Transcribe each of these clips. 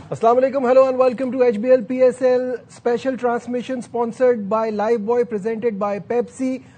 Assalamu alaikum, hello and welcome to HBL PSL special transmission sponsored by Lifebuoy, presented by Pepsi,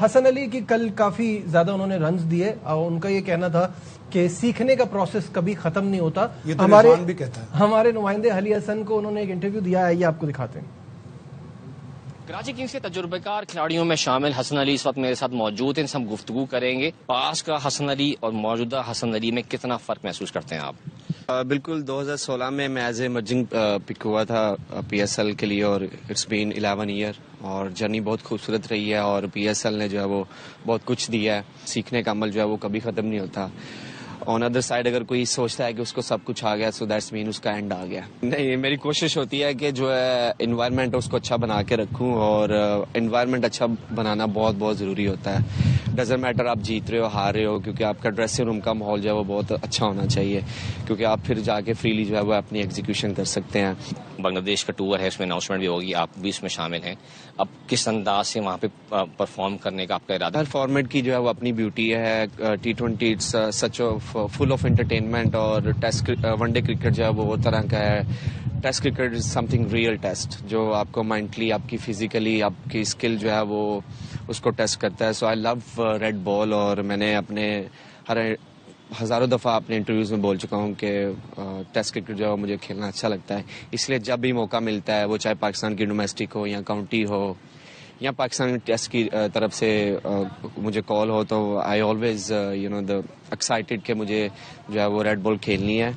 Hasan Ali کی کل کافی زیادہ انہوں نے runs دیے اور ان کا یہ کہنا تھا کہ سیکھنے کا پروسیس کبھی ختم نہیں ہوتا. یہ تو رضوان بھی کہتا ہے. ہمارے نمائندے حلی حسن کو انہوں نے ایک انٹرویو دیا ہے, یہ آپ کو دکھاتے ہیں. کراچی کنگز کے تجربہ کار کھلاڑیوں میں شامل حسن علی اس وقت میرے ساتھ موجود ہیں. ہم گفتگو کریں گے پاس کا حسن علی اور موجودہ حسن علی میں کتنا فرق محسوس کرتے ہیں آپ. بالکل 2016 میں ایز اے ایمرجنگ پک ہوا تھا پی ایس ایل کے لیے اور اٹس بین 11 ایئر اور جرنی بہت خوبصورت رہی ہے اور پی ایس ایل نے جو ہے وہ بہت کچھ دیا ہے. سیکھنے کا عمل جو ہے وہ کبھی ختم نہیں ہوتا. آن ادر سائڈ اگر کوئی سوچتا ہے کہ اس کو سب کچھ آ گیا سو دیٹس مین اس کا اینڈ آ گیا. نہیں, میری کوشش ہوتی ہے کہ جو ہے انوائرمنٹ اس کو اچھا بنا کے رکھوں اور انوائرمنٹ اچھا بنانا بہت بہت ضروری ہوتا ہے. ڈزنٹ میٹر آپ جیت رہے ہو ہار رہے ہو, کیونکہ آپ کا ڈریسنگ روم کا ماحول جو ہے وہ بہت اچھا ہونا چاہیے کیونکہ آپ پھر جا کے فریلی جو ہے وہ اپنی ایگزیکیوشن کر سکتے ہیں. بنگلہ دیش کا ٹور ہے, اس میں اناؤنسمنٹ بھی ہوگی, آپ بھی اس میں شامل ہیں. اب کس انداز سے وہاں پہ پرفارم کرنے کا آپ کا ارادہ؟ ہر فارمیٹ کی جو ہے وہ اپنی بیوٹی ہے. T20 it's such full of entertainment اور ٹیسٹ ون ڈے کرکٹ جو ہے وہ طرح کا ہے. Test cricket is something real test جو آپ کو مینٹلی, آپ کی فزیکلی, آپ کی اسکل جو ہے وہ اس کو ٹیسٹ کرتا ہے. سو آئی لو ریڈ بال اور میں نے اپنے ہزاروں دفعہ اپنے انٹرویوز میں بول چکا ہوں کہ ٹیسٹ کرکٹ جو ہے مجھے کھیلنا اچھا لگتا ہے. اس لیے جب بھی موقع ملتا ہے وہ چاہے پاکستان کی ڈومیسٹک ہو یا کاؤنٹی ہو یا پاکستان ٹیسٹ کی طرف سے مجھے کال ہو تو آئی آلویز دا ایکسائٹیڈ کہ مجھے جو ہے وہ ریڈ بال کھیلنی ہے.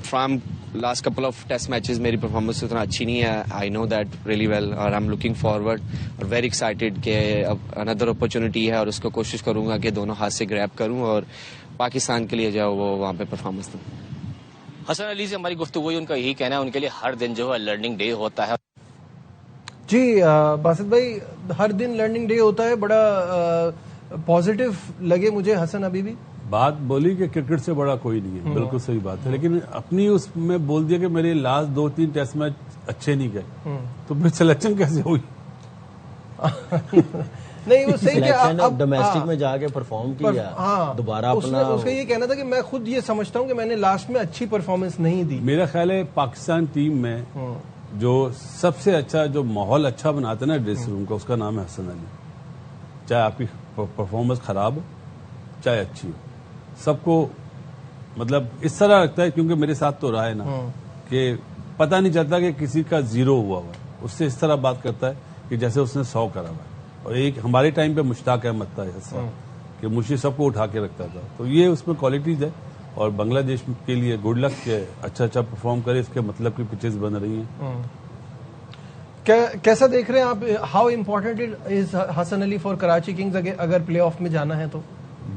From last couple of test matches میری پرفارمنس اتنا اچھی نہیں ہے. آئی نو دیٹ ریئلی ویل اور آئی ایم لوکنگ فارورڈ اور ویری ایکسائٹیڈ کہ اب اندر اپرچونٹی ہے اور اس کو کوشش کروں گا کہ دونوں ہاتھ سے گریب کروں اور پاکستان کے لیے جو ہے وہ وہاں پہ پرفارمنس دوں. حسن علی سے ہماری گفتگو ہوئی, ان کا یہی کہنا ہے ان کے لیے ہر دن جو ہے لرننگ ڈے ہوتا ہے. جی باسط بھائی, ہر دن لرننگ ڈے ہوتا ہے. بڑا پازیٹیو لگے مجھے حسن ابھی بھی. بات بولی کہ کرکٹ سے بڑا کوئی نہیں ہے, بالکل صحیح بات ہے, لیکن اپنی اس میں بول دیا کہ میرے لاسٹ 2-3 ٹیسٹ میچ اچھے نہیں گئے تو پھر سلیکشن کیسے ہوئی؟ نہیں وہ صحیح کہ اب ڈومیسٹک میں جا کے پرفارم کیا دوبارہ اپنا. اس کا یہ کہنا تھا کہ میں خود یہ سمجھتا ہوں کہ میں نے لاسٹ میں اچھی پرفارمنس نہیں دی. میرا خیال ہے پاکستان ٹیم میں جو سب سے اچھا جو ماحول اچھا بناتا ہے نا ڈریسنگ روم کا, اس کا نام ہے حسن علی. چاہے آپ کی پرفارمنس خراب ہو چاہے اچھی ہو, سب کو مطلب اس طرح رکھتا ہے, کیونکہ میرے ساتھ تو رہا ہے نا کہ پتہ نہیں چلتا کہ کسی کا 0 ہوا ہے, اس سے اس طرح بات کرتا ہے کہ جیسے اس نے 100 کرا ہوا ہے. اور ایک ہمارے ٹائم پہ مشتاق احمد تھا ایسا کہ مجھے سب کو اٹھا کے رکھتا تھا. تو یہ اس میں کوالٹیز ہے اور بنگلہ دیش کے لیے گڈ لک کہ اچھا پرفارم کرے, اس کے مطلب کی پچز بن رہی ہیں. کیسا دیکھ رہے ہیں آپ, how important is Hasan Ali for Karachi Kings اگر پلے آف میں جانا ہے تو؟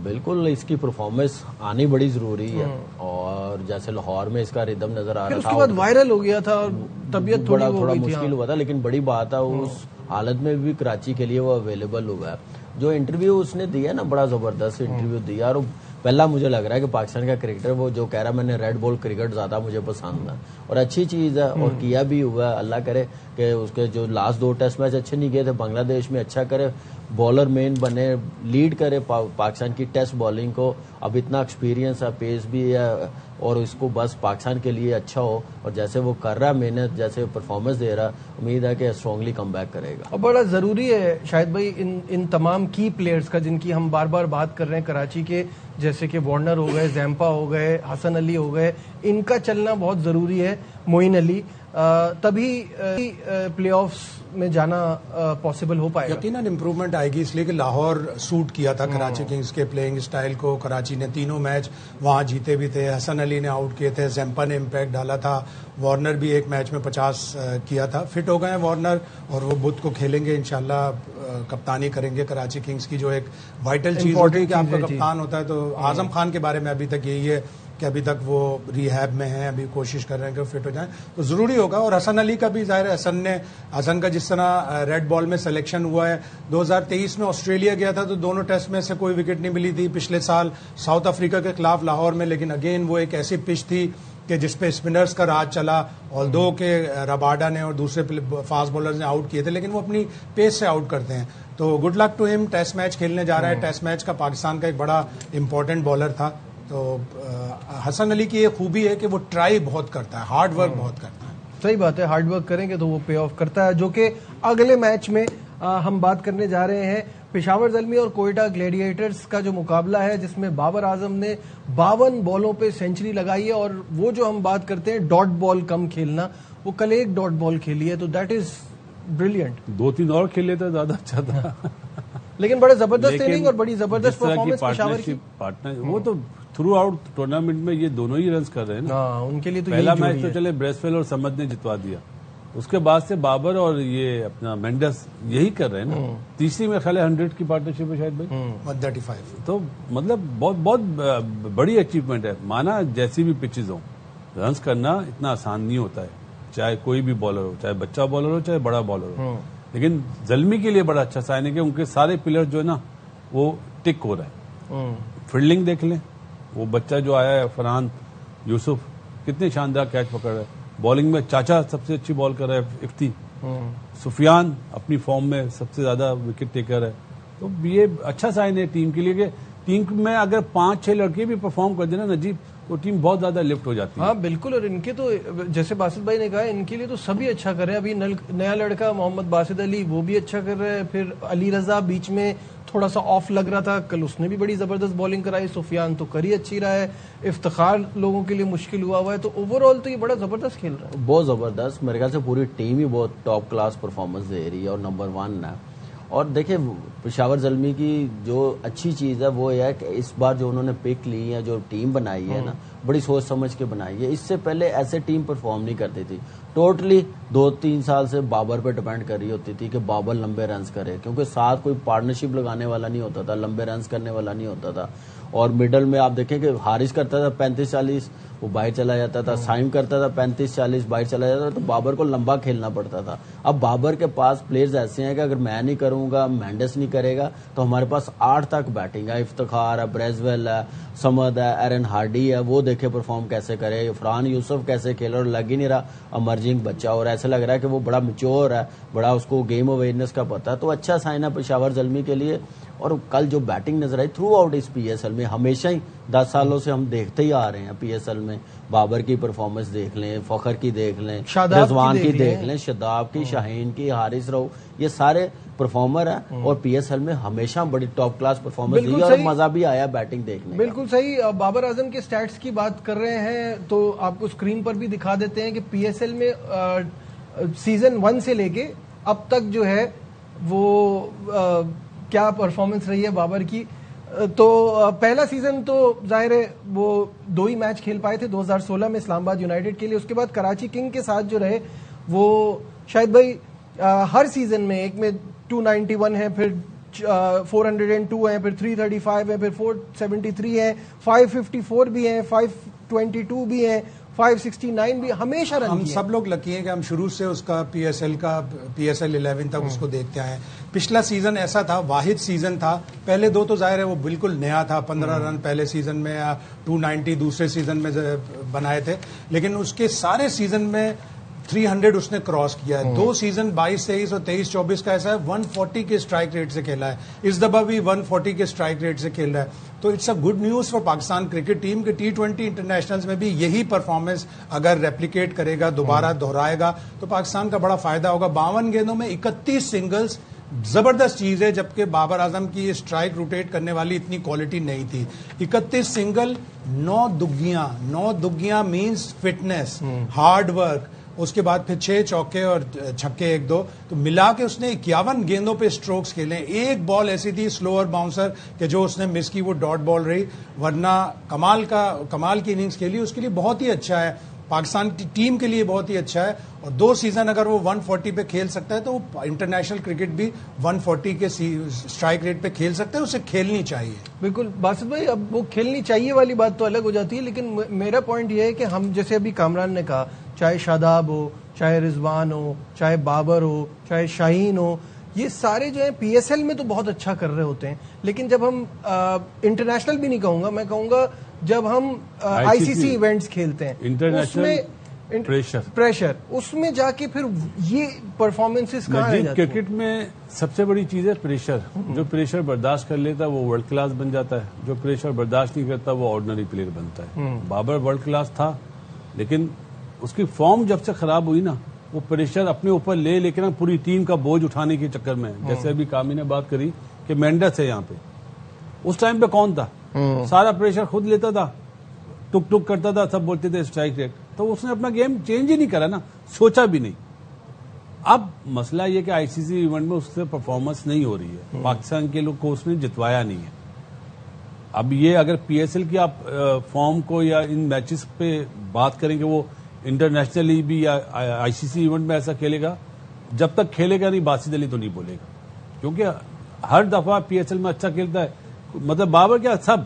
بالکل اس کی پرفارمنس آنی بڑی ضروری ہے اور جیسے لاہور میں اس کا ردم نظر آ رہا تھا, اس کے بعد وائرل ہو گیا تھا اور طبیعت تھوڑا مشکل ہوا تھا, لیکن بڑی بات ہے اس حالت میں بھی کراچی کے لیے وہ اویلیبل ہوا ہے. جو انٹرویو اس نے دیا نا بڑا زبردست انٹرویو دیا, اور پہلا مجھے لگ رہا ہے کہ پاکستان کا کرکٹر وہ جو کہہ رہا ہے میں نے ریڈ بال کرکٹ زیادہ مجھے پسند ہے اور اچھی چیز ہے اور کیا بھی ہوا ہے. اللہ کرے کہ اس کے جو لاسٹ 2 ٹیسٹ میچ اچھے نہیں گئے تھے بنگلہ دیش میں, اچھا کرے, بالر مین بنے, لیڈ کرے پاکستان کی ٹیسٹ بالنگ کو. اب اتنا ایکسپیرینس ہے, پیس بھی ہے اور اس کو بس پاکستان کے لیے اچھا ہو اور جیسے وہ کر رہا ہے محنت, جیسے پرفارمنس دے رہا, امید ہے کہ اسٹرانگلی کم بیک کرے گا. اور بڑا ضروری ہے شاہد بھائی ان تمام کی پلیئرز کا جن کی ہم بار بار بات کر رہے ہیں کراچی کے, جیسے کہ وارنر ہو گئے, زیمپا ہو گئے, حسن علی ہو گئے, ان کا چلنا بہت ضروری ہے. معین علی, تبھی پلے آفس میں جانا پاسبل ہو پائے گا. یقیناً امپروومنٹ آئے گی, اس لیے کہ لاہور سوٹ کیا تھا کراچی کنگز کے پلینگ سٹائل کو. کراچی نے 3 میچ وہاں جیتے بھی تھے, حسن علی نے آؤٹ کیے تھے, زیمپا نے امپیکٹ ڈالا تھا, وارنر بھی ایک میچ میں 50 کیا تھا. فٹ ہو گئے ہیں وارنر اور وہ بدھ کو کھیلیں گے انشاءاللہ, کپتانی کریں گے کراچی کنگز کی. جو ایک وائٹل چیز ہوتی ہے کہ آپ کا کپتان ہوتا ہے. تو اعظم خان کے بارے میں ابھی تک یہی ہے کہ ابھی تک وہ ریہیب میں ہیں, ابھی کوشش کر رہے ہیں کہ فٹ ہو جائیں, تو ضروری ہوگا. اور حسن علی کا بھی ظاہر ہے, حسن کا جس طرح ریڈ بال میں سلیکشن ہوا ہے, 2023 میں آسٹریلیا گیا تھا تو دونوں ٹیسٹ میں سے کوئی وکٹ نہیں ملی تھی. پچھلے سال ساؤتھ افریقہ کے خلاف لاہور میں, لیکن اگین وہ ایک ایسی پچ تھی کہ جس پہ اسپنرز کا راج چلا, آلدو کہ رباڈا نے اور دوسرے فاسٹ بولرز نے آؤٹ کیے تھے, لیکن وہ اپنی پیس سے آؤٹ کرتے ہیں. تو گڈ لک ٹو ہم, ٹیسٹ میچ کھیلنے جا رہا ہے. ٹیسٹ میچ کا پاکستان کا ایک بڑا امپورٹنٹ بالر تھا. تو حسن علی کی یہ خوبی ہے کہ وہ ٹرائی بہت کرتا ہے, ہارڈ ورک بہت کرتا ہے. صحیح بات ہے, ہارڈ ورک کریں گے تو وہ پے آف کرتا ہے, جو کہ اگلے میچ میں ہم بات کرنے جا رہے ہیں پشاور زلمی اور کوئٹہ گلیڈیٹرز کا جو مقابلہ ہے جس میں بابر اعظم نے 52 بالوں پہ سینچری لگائی ہے, اور وہ جو ہم بات کرتے ہیں ڈاٹ بال کم کھیلنا, وہ کل ایک ڈاٹ بال کھیلی ہے, تو دیٹ از بریلینٹ. 2-3 اور کھیلے تو زیادہ اچھا تھا, لیکن بڑے زبردست اننگ اور بڑی زبردست پرفارمنس پشاور کی. پارٹنر وہ تو تھرو آؤٹ ٹورنامنٹ میں یہ دونوں ہی رنز کر رہے ہیں نا. ان کے لیے تو پہلا میچ تو چلے بریسویل اور سمد نے جتوا دیا, اس کے بعد سے بابر اور یہ اپنا مینڈس یہی کر رہے ہیں نا. تیسری میں خیال ہے 100 کی پارٹنرشپ ہے شاید بھائی, 135. تو مطلب بہت بہت بڑی اچیومنٹ ہے. مانا جیسی بھی پچز ہوں, رنز کرنا اتنا آسان نہیں ہوتا ہے, چاہے کوئی بھی بالر ہو, چاہے بچہ بالر ہو چاہے بڑا بالر ہو. لیکن زلمی کے لیے بڑا اچھا سائن ہے کہ ان کے سارے پلیئر جو ہے نا وہ ٹک ہو رہا ہے. فیلڈنگ دیکھ لیں, وہ بچہ جو آیا ہے فرحان یوسف کتنے شاندار کیچ پکڑ رہا ہے. بالنگ میں چاچا سب سے اچھی بال کر رہا ہے افتی, سفیان اپنی فارم میں سب سے زیادہ وکٹ ٹیکر ہے. تو یہ اچھا سائن ہے ٹیم کے لیے کہ ٹیم میں اگر 5-6 لڑکے بھی پرفارم کر دیں نا نجیب, تو ٹیم بہت زیادہ لفٹ ہو جاتی ہے. ہاں بالکل, اور ان کے تو جیسے باسط بھائی نے کہا ان کے لیے تو سبھی اچھا کر رہے ہیں. ابھی نیا لڑکا محمد باسط علی وہ بھی اچھا کر رہا ہے, پھر علی رضا بیچ میں تھوڑا سا آف لگ رہا تھا, کل اس نے بھی بڑی زبردست بالنگ کرائی. سفیان تو کر ہی اچھی رہا ہے, افتخار لوگوں کے لیے مشکل ہوا ہے. تو اوور آل تو یہ بڑا زبردست کھیل رہا ہے, بہت زبردست. میرے خیال سے پوری ٹیم ہی بہت ٹاپ کلاس پرفارمنس دے رہی ہے اور نمبر 1 ہے. اور دیکھیں پشاور زلمی کی جو اچھی چیز ہے وہ یہ ہے کہ اس بار جو انہوں نے پک لی ہے, جو ٹیم بنائی ہے نا, بڑی سوچ سمجھ کے بنائی ہے. اس سے پہلے ایسے ٹیم پرفارم نہیں کرتی تھی. ٹوٹلی 2-3 سال سے بابر پہ ڈپینڈ کر رہی ہوتی تھی کہ بابر لمبے رنز کرے, کیونکہ ساتھ کوئی پارٹنرشپ لگانے والا نہیں ہوتا تھا, لمبے رنز کرنے والا نہیں ہوتا تھا. اور مڈل میں آپ دیکھیں کہ حارث کرتا تھا 35-40, وہ باہر چلا جاتا تھا. سائم کرتا تھا 35-40, باہر چلا جاتا تھا. تو بابر کو لمبا کھیلنا پڑتا تھا. اب بابر کے پاس پلیئرز ایسے ہیں کہ اگر میں نہیں کروں گا, مینڈس نہیں کرے گا, تو ہمارے پاس 8 تک بیٹنگ ہے. افتخار ہے, بریزویل ہے, سمد ہے, ایرن ہارڈی ہے, وہ دیکھے پرفارم کیسے کرے. فرحان یوسف کیسے کھیل رہا, لگ ہی نہیں رہا امرجنگ بچہ, اور ایسا لگ رہا ہے کہ وہ بڑا میچور ہے, بڑا اس کو گیم اویئرنیس کا پتا ہے. تو اچھا سائن ہے پشاور زلمی کے لیے. اور کل جو بیٹنگ نظر آئی تھرو آؤٹ اس پی ایس ایل میں, ہمیشہ ہی 10 سالوں سے ہم دیکھتے ہی آ رہے ہیں پی ایس ایل میں. بابر کی پرفارمنس دیکھ لیں, فخر کی دیکھ لیں, رضوان کی دیکھ لیں, شاداب کی, شاہین کی, حارث رو, یہ سارے پرفارمر ہیں. اور پی ایس ایل میں ہمیشہ بڑی ٹاپ کلاس پرفارمنس دی, اور مزہ بھی آیا بیٹنگ دیکھنے. بالکل صحیح. بابر اعظم کے سٹیٹس کی بات کر رہے ہیں تو آپ کو اسکرین پر بھی دکھا دیتے ہیں کہ پی ایس ایل میں سیزن 1 سے لے کے اب تک جو ہے وہ کیا پرفارمنس رہی ہے بابر کی. تو پہلا سیزن تو ظاہر ہے وہ 2 ہی میچ کھیل پائے تھے 2016 میں اسلام آباد یونائیٹڈ کے لیے. اس کے بعد کراچی کنگ کے ساتھ جو رہے وہ شاید بھائی ہر سیزن میں, ایک میں 291 ہے, پھر 402 ہیں, پھر 335 ہیں, پھر 473 ہیں, 554 بھی ہیں, 522 بھی ہیں, 569 بھی, ہمیشہ رن. ہم سب لوگ لکی ہیں کہ ہم شروع سے اس کا پی ایس ایل 11 تک اس کو دیکھتے آئے ہیں. پچھلا سیزن ایسا تھا, واحد سیزن تھا. پہلے 2 تو ظاہر ہے وہ بالکل نیا تھا, 15 رن پہلے سیزن میں, 290 دوسرے سیزن میں بنائے تھے. لیکن اس کے سارے سیزن میں 300 اس نے کراس کیا ہے. 2 سیزن 22-23 اور 23-24 کا ایسا ہے 140 کے اسٹرائک ریٹ سے کھیلا ہے. اس دفعہ بھی 140 کے اسٹرائک ریٹ سے کھیل رہا ہے. تو it's a good news for Pakistan cricket team کہ T20 انٹرنیشنلز میں بھی یہی پرفارمنس اگر ریپلیکیٹ کرے گا, دوبارہ دہرائے گا, تو پاکستان کا بڑا فائدہ ہوگا. 52 گیندوں میں 31 سنگلز زبردست چیز ہے, جبکہ بابر اعظم کی اسٹرائک روٹیٹ کرنے والی اتنی کوالٹی نہیں تھی. 31 سنگل, 9 دگیاں مینز فٹنس, ہارڈ ورک, اس کے بعد پھر 6 چوکے اور چھکے 1-2, تو ملا کے اس نے 51 گیندوں پہ سٹروکس کھیلے. ایک بال ایسی تھی سلوور باؤنسر کہ جو اس نے مس کی, وہ ڈاٹ بال رہی, ورنہ کمال کی اننگز کھیلی. اس کے لیے بہت ہی اچھا ہے, پاکستان کی ٹیم کے لیے بہت ہی اچھا ہے. اور 2 سیزن اگر وہ 140 پہ کھیل سکتا ہے تو وہ انٹرنیشنل کرکٹ بھی 140 کے اسٹرائک ریٹ پہ کھیل سکتا ہے. اسے کھیلنی چاہیے. بالکل باسط بھائی, اب وہ کھیلنی چاہیے والی بات تو الگ ہو جاتی ہے, لیکن میرا پوائنٹ یہ ہے کہ ہم جیسے ابھی کامران نے کہا, چاہے شاداب ہو, چاہے رضوان ہو, چاہے بابر ہو, چاہے شاہین ہو, یہ سارے جو ہیں پی ایس ایل میں تو بہت اچھا کر رہے ہوتے ہیں. لیکن جب ہم انٹرنیشنل بھی نہیں کہوں گا, میں کہوں گا جب ہم آئی سی سی ایونٹس کھیلتے ہیں, انٹرنیشنل پریشر, اس میں جا کے پھر یہ پرفارمنسز کہاں رہ جاتی ہیں. کرکٹ میں سب سے بڑی چیز ہے پریشر. جو پریشر برداشت کر لیتا ہے وہ ورلڈ کلاس بن جاتا ہے, جو پریشر برداشت نہیں کرتا وہ آرڈنری پلیئر بنتا ہے. بابر ورلڈ کلاس تھا, لیکن اس کی فارم جب سے خراب ہوئی نا وہ پریشر اپنے اوپر لے کے نا پوری ٹیم کا بوجھ اٹھانے کے چکر میں، جیسے ابھی کامی نے بات کری کہ مینڈس ہے یہاں پہ، اس ٹائم پہ کون تھا؟ سارا پریشر خود لیتا تھا، ٹک ٹک کرتا تھا، سب بولتے تھے اسٹرائک ریٹ، تو اس نے اپنا گیم چینج ہی نہیں کرا نا، سوچا بھی نہیں. اب مسئلہ یہ کہ آئی سی سی ایونٹ میں اس سے پرفارمنس نہیں ہو رہی ہے، پاکستان کے لوگ کو اس نے جتوایا نہیں ہے. اب یہ اگر پی ایس ایل کی آپ فارم کو یا ان میچز پہ بات کریں کہ وہ انٹرنیشنلی بھی یا آئی سی سی ایونٹ میں ایسا کھیلے گا، جب تک کھیلے گا نہیں باسط علی تو نہیں بولے گا، کیونکہ ہر دفعہ پی ایس ایل میں اچھا کھیلتا ہے. مطلب بابر کیا سب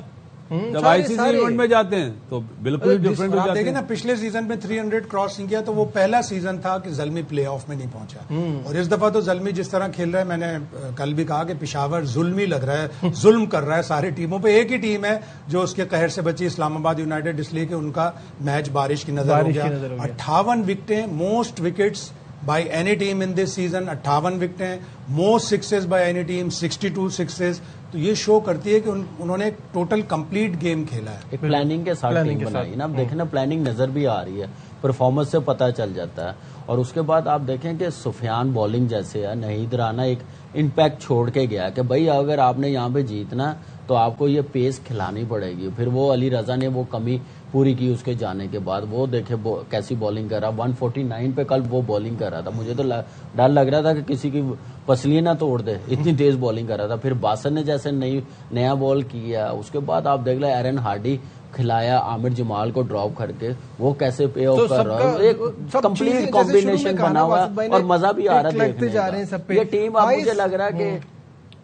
جب آئی سی سی ایونٹ میں جاتے ہیں تو بالکل ڈفرینٹ ہو آپ جاتے دیکھیں ہیں. نا پچھلے سیزن میں 300 کراس نہیں کیا تو وہ پہلا سیزن تھا کہ زلمی پلے آف میں نہیں پہنچا، اور اس دفعہ تو زلمی جس طرح کھیل رہا ہے، میں نے کل بھی کہا کہ پشاور ظلمی لگ رہا ہے، ظلم کر رہا ہے ساری ٹیموں پہ. ایک ہی ٹیم ہے جو اس کے قہر سے بچی، اسلام آباد یونائیٹڈ، اس لیے کہ ان کا میچ بارش کی نظر ہو گیا. 58 وکٹیں، most wickets by any team in this season, 58 وکٹیں، most sixes by any team 62 sixes. تو یہ شو کرتی ہے کہ انہوں نے ایک ٹوٹل کمپلیٹ گیم کھیلا ہے. ایک پلاننگ کے ساتھ ٹیم بنائی نا. اب دیکھیں نا پلاننگ نظر بھی آ رہی ہے، پرفارمنس سے پتہ چل جاتا ہے. اور اس کے بعد آپ دیکھیں کہ سفیان بولنگ جیسے ہے، نہید رانا ایک امپیکٹ چھوڑ کے گیا کہ بھائی اگر آپ نے یہاں پہ جیتنا تو آپ کو یہ پیس کھلانی پڑے گی. پھر وہ علی رضا نے وہ کمی پوری کی اس کے جانے کے بعد. وہ دیکھے کیسی بولنگ کر رہا، 149 پہ کل وہ بولنگ کر رہا تھا. مجھے تو ڈر لگ رہا تھا کہ کسی کی پسلیاں نہ توڑ دے، اتنی تیز بولنگ کر رہا تھا. پھر باسن نے جیسے نیا بال کیا، اس کے بعد آپ دیکھ لیں ایرن ہارڈی کھلایا عامر جمال کو ڈراپ کر کے، وہ کیسے پے آف کر رہا ہے. ایک کمپلیٹ کمبینیشن بنا ہوا ہے اور مزہ بھی آ رہا ہے دیکھنے کا. یہ ٹیم اب مجھے لگ رہا ہے کہ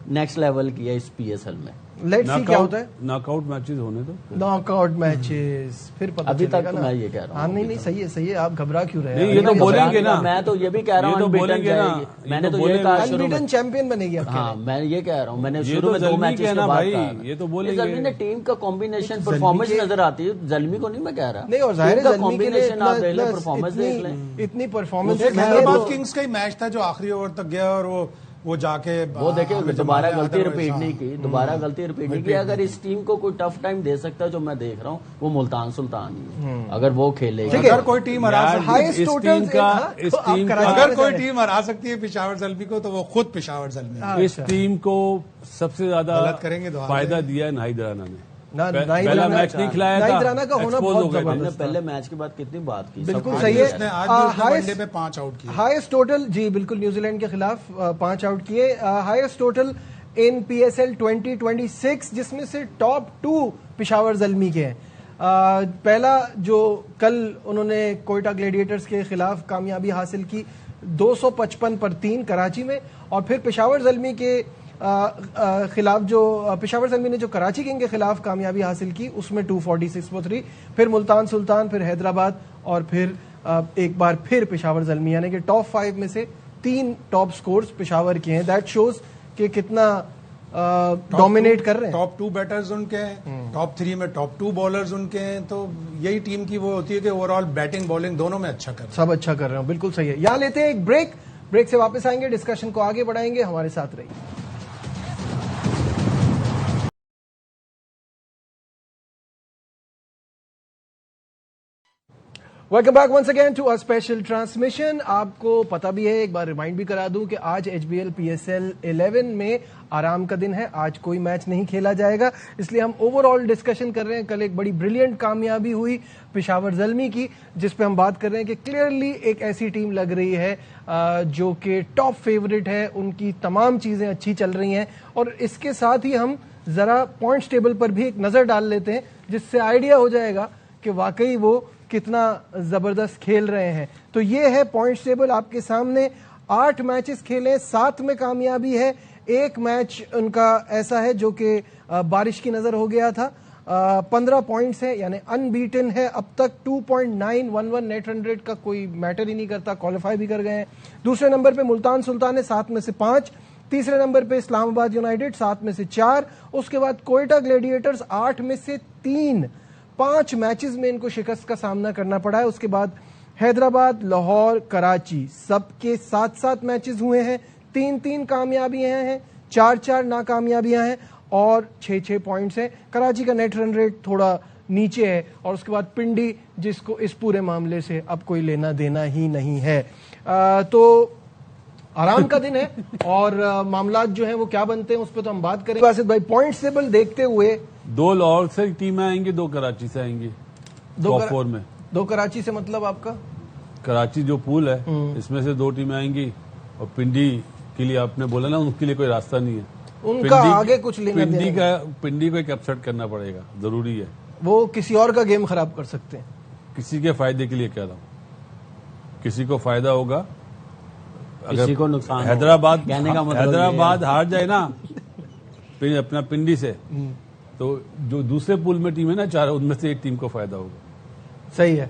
نیکسٹ لیول کی ہے اس پی ایس ایل میں. لیٹس سی کیا ہوتا ہے. ناک آؤٹ میچز ہونے تو ناک آؤٹ میچز پھر پتہ ابھی چلے تک گا تو نا. میں یہ کہہ رہا ہوں. ہاں نہیں صحیح ہے. آپ گھبرا کیوں رہے ہیں؟ یہ تو بولیں گے نا. میں تو یہ بھی کہہ رہا ہوں بولیں گے نا. میں نے تو یہ کہا شروع میں انبیٹن چیمپئن بنے گی. ہاں میں یہ کہہ رہا ہوں. میں نے شروع میں 2 میچز کے بعد کہا یہ تو بولیں زلمی نے ٹیم کا کمبینیشن پرفارمنس نظر آتی ہے. زلمی کو نہیں میں کہہ رہا. نہیں اور ظاہر ہے زلمی کے لیے آپ دیکھ لیں، پرفارمنس دیکھ لیں. اتنی پرفارمنس حیدرآباد کنگز کا ہی میچ تھا جو آخری اوور تک گیا اور وہ جا کے وہ دیکھیں دوبارہ غلطی رپیٹ نہیں کی. اگر اس ٹیم کو کوئی ٹف ٹائم دے سکتا ہے جو میں دیکھ رہا ہوں وہ ملتان سلطان ہی ہے. اگر وہ کھیلے گا، اگر کوئی ٹیم ہرا سکتی ہے پشاور زلمی کو تو وہ خود پشاور زلمی ہے. اس ٹیم کو سب سے زیادہ فائدہ دیا ہے ناہید رانا نے. پہلا میچ نہیں کھلایا تھا، ناہید رانا کا ہونا بہت زبردست. پہلے میچ کے بعد کتنی بات کی. بالکل صحیح ہے. ون ڈے میں 5 آؤٹ کیے، ہائیسٹ ٹوٹل. جی بالکل، نیوزی لینڈ کے خلاف 5 آؤٹ کیے. Highest total in P S L 2026 جس میں سے ٹاپ 2 پشاور زلمی کے ہیں. پہلا جو کل انہوں نے کوئٹہ گلیڈیٹرز کے خلاف کامیابی حاصل کی 255 پر 3 کراچی میں، اور پھر پشاور زلمی کے خلاف جو پشاور زلمی نے جو کراچی کنگ کے خلاف کامیابی حاصل کی اس میں 246 پر 3، پھر ملتان سلطان، پھر حیدرآباد، اور پھر ایک بار پھر پشاور زلمی. یعنی کہ ٹاپ 5 میں سے 3 ٹاپ سکورز پشاور کے ہیں. دیٹ شوز کہ کتنا ڈومینیٹ کر رہے ہیں. ٹاپ 2 بیٹرز ان کے ہیں، ٹاپ 3 میں ٹاپ 2 بالرز ان کے ہیں. تو یہی ٹیم کی وہ ہوتی ہے کہ اوور آل بیٹنگ بالنگ دونوں میں اچھا کر رہے ہیں. سب اچھا کر رہے ہیں. بالکل صحیح ہے. یہاں لیتے ہیں ایک بریک سے واپس آئیں گے، ڈسکشن کو آگے بڑھائیں گے. ہمارے ساتھ رہیے. Welcome back once again to special transmission. آپ کو پتا بھی ہے، ایک بار ریمائنڈ بھی کرا دوں کہ آج H B L P S L 11 میں آرام کا دن ہے. آج کوئی میچ نہیں کھیلا جائے گا، اس لیے ہم اوور آل ڈسکشن کر رہے ہیں. کل ایک بڑی بریلینٹ کامیابی ہوئی پشاور زلمی کی، جس پہ ہم بات کر رہے ہیں کہ کلیئرلی ایک ایسی ٹیم لگ رہی ہے جو کہ ٹاپ فیوریٹ ہے. ان کی تمام چیزیں اچھی چل رہی ہیں، اور اس کے ساتھ ہی ہم ذرا پوائنٹس ٹیبل پر بھی ایک نظر ڈال لیتے ہیں جس سے آئیڈیا ہو جائے گا کہ واقعی وہ کتنا زبردست کھیل رہے ہیں. تو یہ ہے پوائنٹس ٹیبل آپ کے سامنے. 8 میچز کھیلے، 7 میں کامیابی ہے. ایک میچ ان کا ایسا ہے جو کہ بارش کی نظر ہو گیا تھا. 15 پوائنٹس ہے، یعنی ان بیٹن ہے اب تک. 2.911 نیٹ رن ریٹ کا کوئی میٹر ہی نہیں کرتا، کوالیفائی بھی کر گئے ہیں. دوسرے نمبر پہ ملتان سلطان ہے 7 میں سے 5. تیسرے نمبر پہ اسلام آباد یونائیٹڈ 7 میں سے 4. اس کے بعد کوئٹہ گلیڈیٹرز 8 میں سے 3. 5 میچز میں ان کو شکست کا سامنا کرنا پڑا ہے. اس کے بعد حیدرآباد، لاہور، کراچی سب کے 7 میچز ہوئے ہیں. 3 کامیابیاں ہیں، 4 ناکامیابیاں ہیں، اور 6 پوائنٹس ہیں. کراچی کا نیٹ رن ریٹ تھوڑا نیچے ہے, اور اس کے بعد پنڈی جس کو اس پورے معاملے سے اب کوئی لینا دینا ہی نہیں ہے. تو آرام کا دن ہے اور معاملات جو ہیں وہ کیا بنتے ہیں اس پہ تو ہم بات کریں گے. باسط بھائی, پوائنٹ ٹیبل دیکھتے ہوئے 2 لاہور سے ٹیمیں آئیں گی, 2 کراچی سے آئیں گی ٹاپ 4 میں. 2 کراچی سے مطلب آپ کا کراچی جو پول ہے اس میں سے 2 ٹیمیں آئیں گی, اور پنڈی کے لیے آپ نے بولا نا, ان کے لیے کوئی راستہ نہیں ہے. ان کا آگے کچھ لینا دینا, پنڈی کو ایک اپسیٹ کرنا پڑے گا, ضروری ہے. وہ کسی اور کا گیم خراب کر سکتے ہیں. کسی کے فائدے کے لیے کہہ رہا ہوں, کسی کو فائدہ ہوگا. کسی کو نقصان. حیدرآباد ہار جائے نا اپنا پنڈی سے, تو جو دوسرے پول میں ٹیم ہے نا 4, ان میں سے ایک ٹیم کو فائدہ ہوگا. صحیح ہے,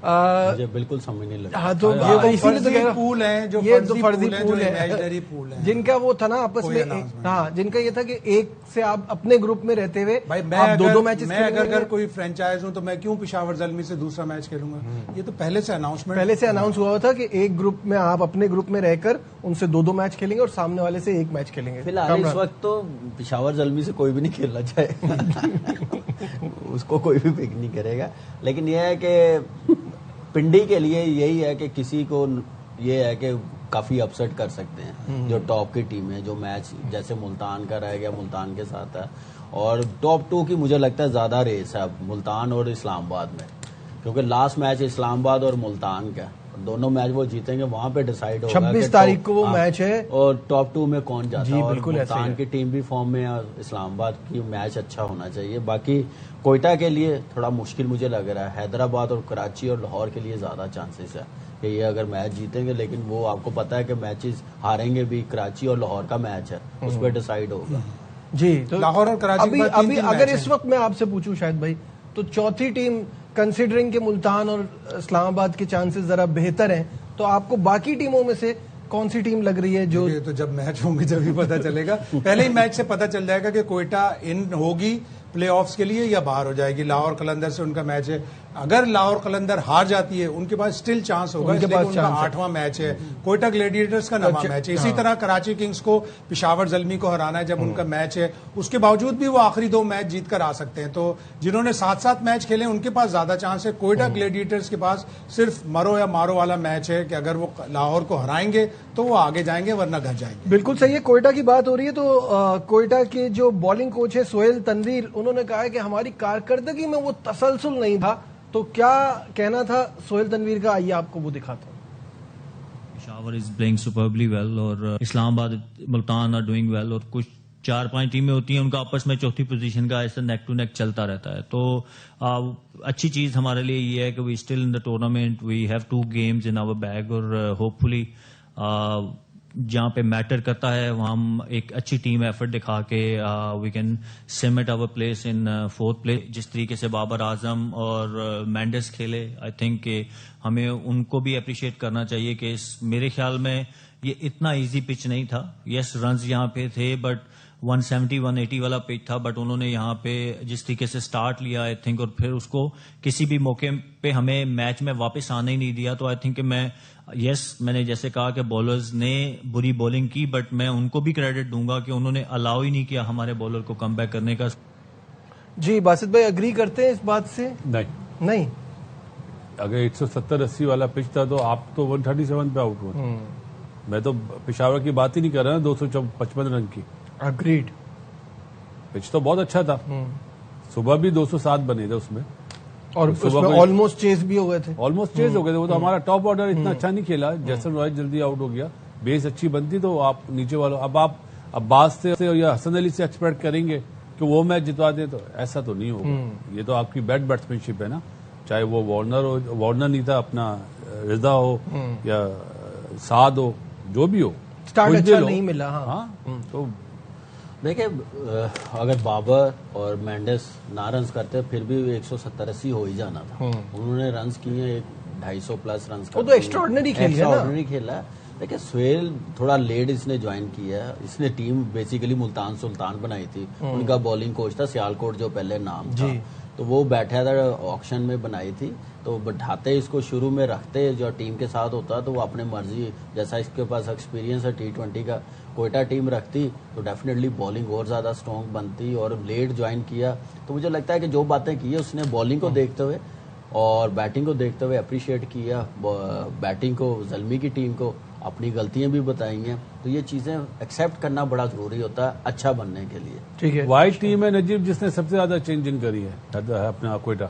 مجھے بالکل سمجھ نہیں لگا. ہاں, تو یہ پول ہیں جو فرضی پول ہے جن کا وہ تھا نا آپس میں, ہاں, جن کا یہ تھا کہ ایک سے آپ اپنے گروپ میں رہتے ہوئے آپ 2 میچز. میں اگر کوئی فرینچائز ہوں تو میں کیوں پشاور زلمی سے دوسرا میچ کھیلوں گا؟ یہ تو پہلے سے اناؤنس ہوا تھا کہ ایک گروپ میں آپ اپنے گروپ میں رہ کر ان سے 2 میچ کھیلیں گے اور سامنے والے سے 1 میچ کھیلیں گے. فی الحال اس وقت تو پشاور زلمی سے کوئی بھی نہیں کھیلنا چاہے, اس کو کوئی بھی پک نہیں کرے گا. لیکن یہ ہے کہ پنڈی کے لیے یہی ہے کہ کسی کو یہ ہے کہ کافی اپسیٹ کر سکتے ہیں جو ٹاپ کی ٹیم ہے, جو میچ جیسے ملتان کا رہ گیا, ملتان کے ساتھ ہے. اور ٹاپ 2 کی مجھے لگتا ہے زیادہ ریس ہے اب ملتان اور اسلام آباد میں, کیونکہ لاسٹ میچ اسلام آباد اور ملتان کا, دونوں میچ وہ جیتیں گے, وہاں پہ ڈیسائیڈ ہوگا 26 تاریخ کو وہ میچ ہے, اور ٹاپ 2 میں کون جاتا ہے. اور بالکل ملتان کی ٹیم بھی فارم میں, اسلام آباد کی میچ اچھا ہونا چاہیے. باقی کوئٹہ کے لیے تھوڑا مشکل مجھے لگ رہا ہے. حیدرآباد اور کراچی اور لاہور کے لیے زیادہ چانسز ہے کہ یہ اگر میچ جیتیں گے, لیکن وہ آپ کو پتا ہے کہ میچز ہاریں گے بھی. کراچی اور لاہور کا میچ ہے, اس پہ ڈیسائیڈ ہوگا. جی, تو لاہور اور کراچی ابھی اگر اس وقت میں آپ سے پوچھوں شاہد بھائی, تو چوتھی ٹیم کنسیڈرنگ کہ ملتان اور اسلام آباد کے چانسز ذرا بہتر ہیں, تو آپ کو باقی ٹیموں میں سے کون سی ٹیم لگ رہی ہے جو؟ تو جب میچ ہوں گے جب ہی پتا چلے گا. پہلے ہی میچ سے پتا چل جائے گا کہ کوئٹہ ان ہوگی پلے آفس کے لیے یا باہر ہو جائے گی. لاہور قلندر سے ان کا میچ ہے, اگر لاہور قلندر ہار جاتی ہے ان کے پاس اسٹل چانس ہوگا, ان کا 8واں میچ ہے. کوئٹہ گلیڈیٹرز کا 9واں میچ ہے. اسی طرح کراچی کنگز کو پشاور زلمی کو ہرانا ہے جب ان کا میچ ہے, اس کے باوجود بھی وہ آخری 2 میچ جیت کر آ سکتے ہیں. تو جنہوں نے 7 میچ کھیلے ان کے پاس زیادہ چانس ہے. کوئٹہ گلیڈیٹرز کے پاس صرف مرو یا مارو والا میچ ہے کہ اگر وہ لاہور کو ہرائیں گے تو وہ آگے جائیں گے, ورنہ گھر جائیں گے. بالکل صحیح ہے. کوئٹہ کی بات ہو رہی ہے تو کوئٹہ کے جو بالنگ کوچ ہے سہیل تنویر, انہوں نے کہا ہے کہ ہماری کارکردگی میں وہ تسلسل نہیں تھا. تو کیا کہنا تھا سہیل تنویر کا, آئیے آپ کو وہ دکھاتا ہوں. Peshawar is playing superbly well, اور اسلام آباد, ملتان آر ڈوئنگ ویل, اور کچھ 4-5 ٹیمیں ہوتی ہیں ان کا آپس میں چوتھی پوزیشن کا ایسا نیک ٹو نیک چلتا رہتا ہے. تو اچھی چیز ہمارے لیے یہ ہے کہ we still in the tournament, we have 2 games in our bag, اور ہوپ فلی جہاں پہ میٹر کرتا ہے وہاں ہم ایک اچھی ٹیم ایفرٹ دکھا کے we can cement our place in 4th place. جس طریقے سے بابر اعظم اور مینڈس کھیلے, آئی تھنک کہ ہمیں ان کو بھی اپریشیٹ کرنا چاہیے کہ میرے خیال میں یہ اتنا ایزی پچ نہیں تھا. یس رنز یہاں پہ تھے بٹ 170-180 والا پچ تھا, بٹ انہوں نے یہاں پہ جس طریقے سے سٹارٹ لیا آئی تھنک, اور پھر اس کو کسی بھی موقع پہ ہمیں میچ میں واپس آنے ہی نہیں دیا. تو آئی تھنک کہ میں نے جیسے کہا کہ بولرز نے بری بولنگ کی, بٹ میں ان کو بھی کریڈٹ دوں گا کہ انہوں نے الاؤ ہی نہیں کیا ہمارے بولر کو کم بیک کرنے کا. جی باسط بھائی اگری کرتے ہیں اس بات سے؟ نہیں, اگر 170-80 والا پچ تھا تو آپ تو 137 پہ آؤٹ ہوئے. میں تو پشاور کی بات ہی نہیں کر رہا, 255 رن کی. اگریڈ. پچ تو بہت اچھا تھا, صبح بھی 207 بنے تھے اس میں, اور اس میں آلموسٹ چیز بھی ہو گئے تھے. آلموسٹ چیز ہو گئے تھے. وہ تو ہمارا ٹاپ آرڈر اتنا اچھا نہیں کھیلا, جیسن رائٹ جلدی آؤٹ ہو گیا. بیس اچھی بنتی تو آپ نیچے والوں, اب آپ عباس سے یا حسن علی سے ایکسپیکٹ کریں گے کہ وہ میچ جتوا دیں, تو ایسا تو نہیں ہوگا. یہ تو آپ کی بیڈ بیٹسمین شپ ہے نا, چاہے وہ وارنر نہیں تھا, اپنا رضا ہو یا سعد ہو, جو بھی ہو, سٹارٹ اچھا نہیں ملا. ہاں, تو دیکھیں اگر بابر اور مینڈس نہ رنز کرتے پھر بھی 170-80 ہو ہی جانا تھا. انہوں نے رنز کیے 250 پلس رنز. وہ تو ایکسٹراڈنری کھیلا. دیکھیں سہیل تھوڑا لیٹ اس نے جوائن کیا ہے, اس نے ٹیم بیسیکلی ملتان سلطان بنائی تھی, ان کا بالنگ کوچ تھا سیالکوٹ جو پہلے نام تھا. تو وہ بیٹھا تھا آکشن میں بنائی تھی, تو بٹھاتے اس کو شروع میں رکھتے جو ٹیم کے ساتھ ہوتا تو وہ اپنے مرضی, جیسا اس کے پاس ایکسپیرینس ہے T20 کا, کوئٹہ ٹیم رکھتی تو ڈیفینیٹلی بالنگ اور زیادہ اسٹرانگ بنتی, اور لیٹ جوائن کیا تو مجھے لگتا ہے کہ جو باتیں کی اس نے بالنگ کو دیکھتے ہوئے اور بیٹنگ کو دیکھتے ہوئے اپریشیٹ کیا, بیٹنگ کو زلمی کی ٹیم کو اپنی غلطیاں بھی بتائی ہیں, تو یہ چیزیں ایکسیپٹ کرنا بڑا ضروری ہوتا ہے اچھا بننے کے لیے. ٹھیک ہے, وائٹ ٹیم ہے نجیب جس نے سب سے زیادہ چینجنگ کری ہے اپنا کوئٹہ,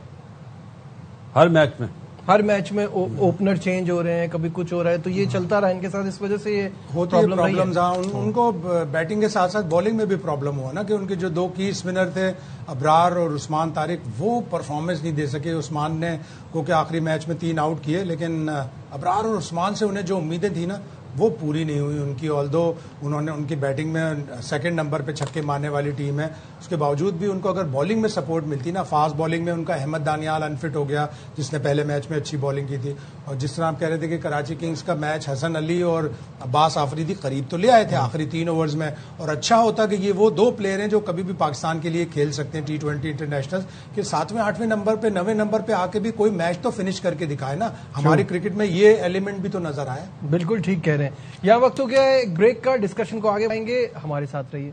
ہر میچ میں اوپنر چینج ہو رہے ہیں, کبھی کچھ ہو رہا ہے, تو یہ چلتا رہا ان کے ساتھ, اس وجہ سے یہ ہوتی ہے پرابلمز. ان کو بیٹنگ کے ساتھ ساتھ بالنگ میں بھی پرابلم ہوا نا, کہ ان کے جو 2 کی اسپنر تھے ابرار اور عثمان طارق, وہ پرفارمنس نہیں دے سکے. عثمان نے کیونکہ آخری میچ میں 3 آؤٹ کیے, لیکن ابرار اور عثمان سے انہیں جو امیدیں تھیں نا وہ پوری نہیں ہوئی ان کی. آلدو انہوں نے ان کی بیٹنگ میں 2nd نمبر پہ چھکے مارنے والی ٹیم ہے, اس کے باوجود بھی ان کو اگر بالنگ میں سپورٹ ملتی نا, فاسٹ بالنگ میں ان کا احمد دانیال انفٹ ہو گیا جس نے پہلے میچ میں اچھی بالنگ کی تھی, اور جس طرح آپ کہہ رہے تھے کہ کراچی کنگز کا میچ حسن علی اور عباس آفریدی قریب تو لے آئے تھے آخری 3 اوورز میں, اور اچھا ہوتا کہ یہ وہ 2 پلیئر ہیں جو کبھی بھی پاکستان کے لیے کھیل سکتے ہیں T20 انٹرنیشنل, کہ 7ویں 8ویں نمبر پہ 9ویں نمبر پہ آ کے بھی کوئی میچ تو فنش کر کے دکھائے نا. ہماری کرکٹ میں یہ ایلیمنٹ بھی تو نظر آئے. بالکل ٹھیک کہہ رہے ہیں. یہاں وقت ہو گیا ہے ایک بریک کا, ڈسکشن کو آگے بڑھائیں گے, ہمارے ساتھ رہیے.